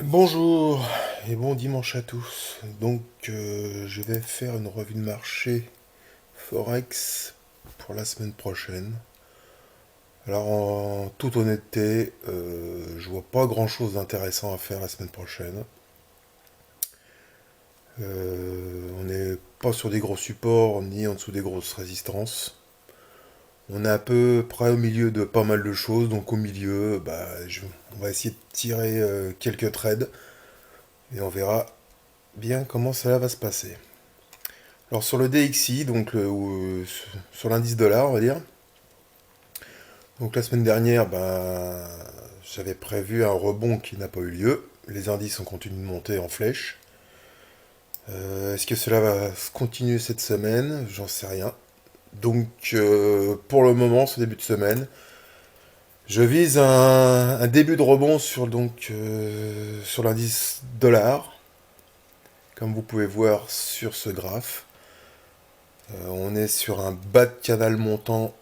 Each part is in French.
Bonjour et bon dimanche à tous. Je vais faire une revue de marché Forex pour la semaine prochaine. Alors, en toute honnêteté, je vois pas grand-chose d'intéressant à faire la semaine prochaine. On n'est pas sur des gros supports ni en dessous des grosses résistances. On est à peu près au milieu de pas mal de choses, donc au milieu, on va essayer de tirer quelques trades et on verra bien comment cela va se passer. Alors sur le DXY, sur l'indice dollar, on va dire. Donc la semaine dernière, j'avais prévu un rebond qui n'a pas eu lieu. Les indices ont continué de monter en flèche. Est-ce que cela va se continuer cette semaine? J'en sais rien. Pour le moment, ce début de semaine, je vise un début de rebond sur l'indice dollar, comme vous pouvez voir sur ce graphe. On est sur un bas de canal montant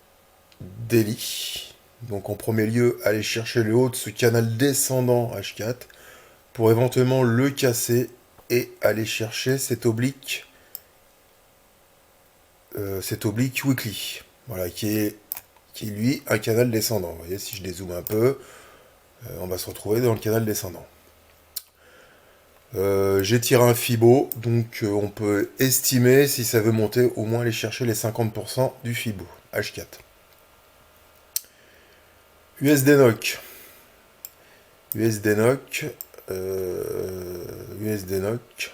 daily. Donc en premier lieu, aller chercher le haut de ce canal descendant H4 pour éventuellement le casser et aller chercher cet oblique weekly. Voilà, qui est lui un canal descendant. Vous voyez, si je dézoome un peu, on va se retrouver dans le canal descendant. J'ai tiré un Fibo, on peut estimer, si ça veut monter, au moins aller chercher les 50% du Fibo, H4. USD NOC. USD NOC. USD NOC.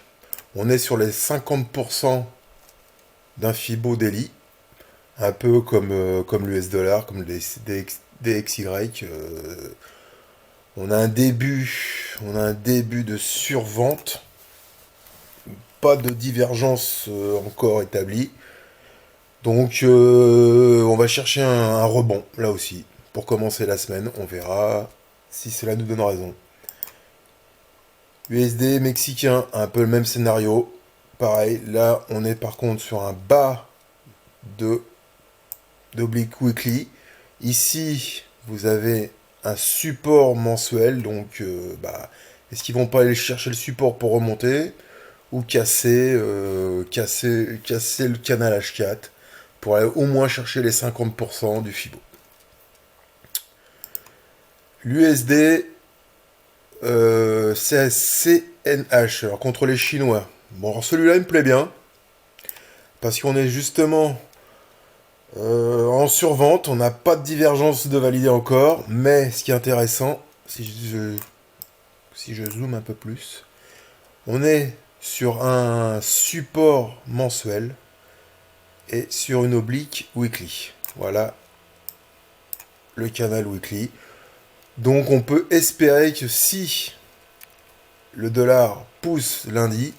On est sur les 50% d'un Fibo daily. Un peu comme l'US dollar, comme le DXY. On a un début de survente. Pas de divergence encore établie. On va chercher un rebond, là aussi. Pour commencer la semaine, on verra si cela nous donne raison. USD mexicain, un peu le même scénario. Pareil, là, on est par contre sur un bas de d'oblique weekly. Ici, vous avez un support mensuel. Est-ce qu'ils vont pas aller chercher le support pour remonter ou casser le canal H4 pour aller au moins chercher les 50% du Fibo. L'USD CNH, alors contre les Chinois. Bon, alors celui-là, il me plaît bien parce qu'on est justement en survente, on n'a pas de divergence de valider encore, mais ce qui est intéressant, si je zoome un peu plus, on est sur un support mensuel et sur une oblique weekly. Voilà le canal weekly. Donc on peut espérer que si le dollar pousse lundi,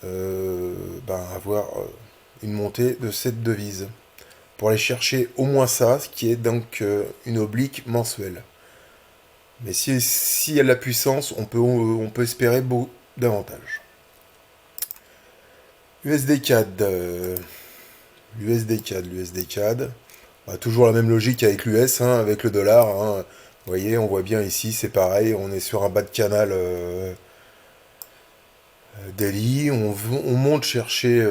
avoir une montée de cette devise pour aller chercher au moins ça, ce qui est une oblique mensuelle. Mais si il y a de la puissance, on peut espérer beaucoup davantage. USD CAD. L'USD CAD, l'USD CAD. Toujours la même logique avec l'US, avec le dollar. Vous voyez, on voit bien ici, c'est pareil, on est sur un bas de canal daily. On monte chercher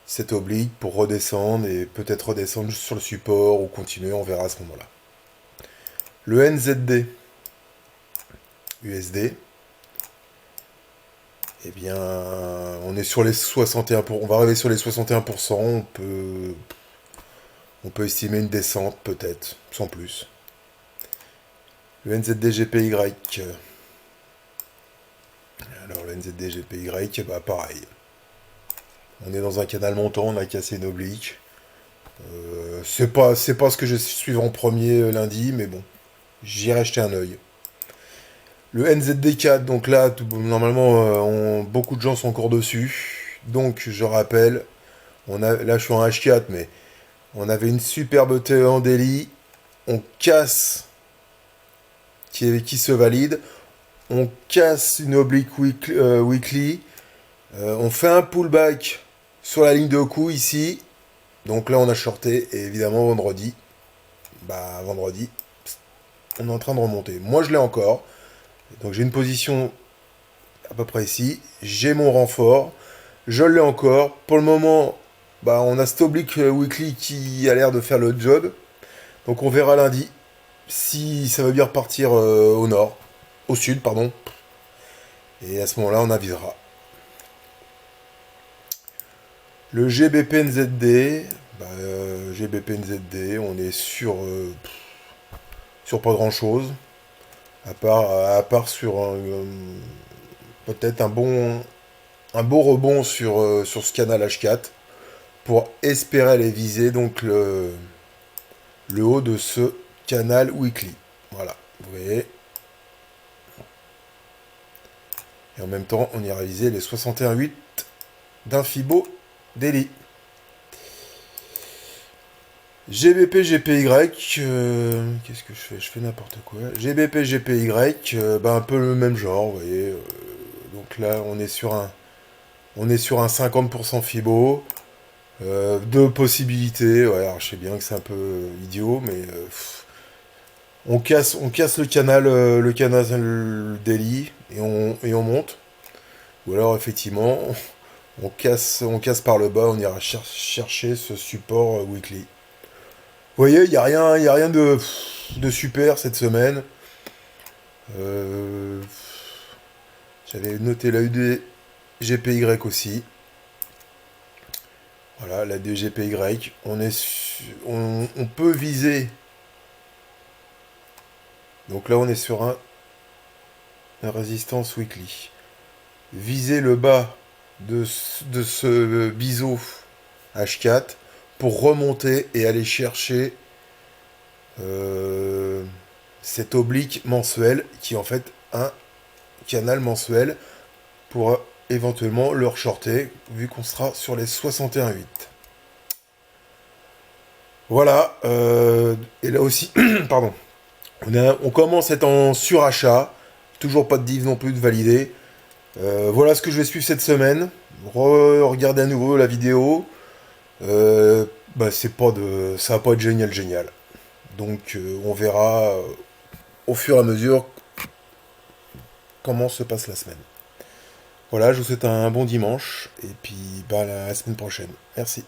cette oblique pour redescendre et peut-être redescendre sur le support ou continuer, on verra à ce moment-là. Le NZD USD, eh bien, on est sur les 61%, on va arriver sur les 61%, on peut estimer une descente peut-être, sans plus. Le NZD GPY, alors le NZD GPY, pareil. On est dans un canal montant, on a cassé une oblique. C'est pas ce que je suis en premier lundi, mais bon, j'irai jeter un œil. Le NZD4, donc là, normalement, beaucoup de gens sont encore dessus. Donc, je rappelle, là, je suis en H4, mais on avait une superbe TE en daily. On casse, qui se valide. On casse une oblique weekly. On fait un pullback sur la ligne de coup ici. Donc là, on a shorté. Et évidemment, vendredi, on est en train de remonter. Moi, je l'ai encore. Donc j'ai une position à peu près ici. J'ai mon renfort. Je l'ai encore. Pour le moment, bah, on a cet oblique weekly qui a l'air de faire le job. Donc on verra lundi si ça veut bien repartir au nord. Au sud, pardon. Et à ce moment-là, on avisera. Le GBP-NZD, bah, GBP-NZD, on est sur pas grand-chose. À part sur peut-être un beau rebond sur ce canal H4 pour espérer aller viser donc le haut de ce canal weekly. Voilà, vous voyez. Et en même temps, on ira viser les 61,8 d'un Fibo Daily. GBP GPY, qu'est-ce que je fais? Je fais n'importe quoi. GBP GPY, bah un peu le même genre, vous voyez. Donc là, on est sur un 50% Fibo. Deux possibilités. Ouais, alors je sais bien que c'est un peu idiot, mais on casse le canal daily et on monte. Ou alors effectivement, on casse par le bas, on ira chercher ce support weekly. Vous voyez, il y a rien de super cette semaine. Euh, J'avais noté la UD GPY aussi. Voilà, la DGPY. On peut viser. Donc là, on est sur un résistance weekly. Viser le bas de ce biseau H4 pour remonter et aller chercher cet oblique mensuel qui est en fait un canal mensuel pour éventuellement le shorter vu qu'on sera sur les 61,8. Voilà, et là aussi, pardon, on commence à être en surachat, toujours pas de div non plus de validé. Voilà ce que je vais suivre cette semaine. Regardez à nouveau la vidéo. Bah ça va pas être génial. Donc on verra au fur et à mesure comment se passe la semaine. Voilà, je vous souhaite un bon dimanche et puis bah, à la semaine prochaine. Merci.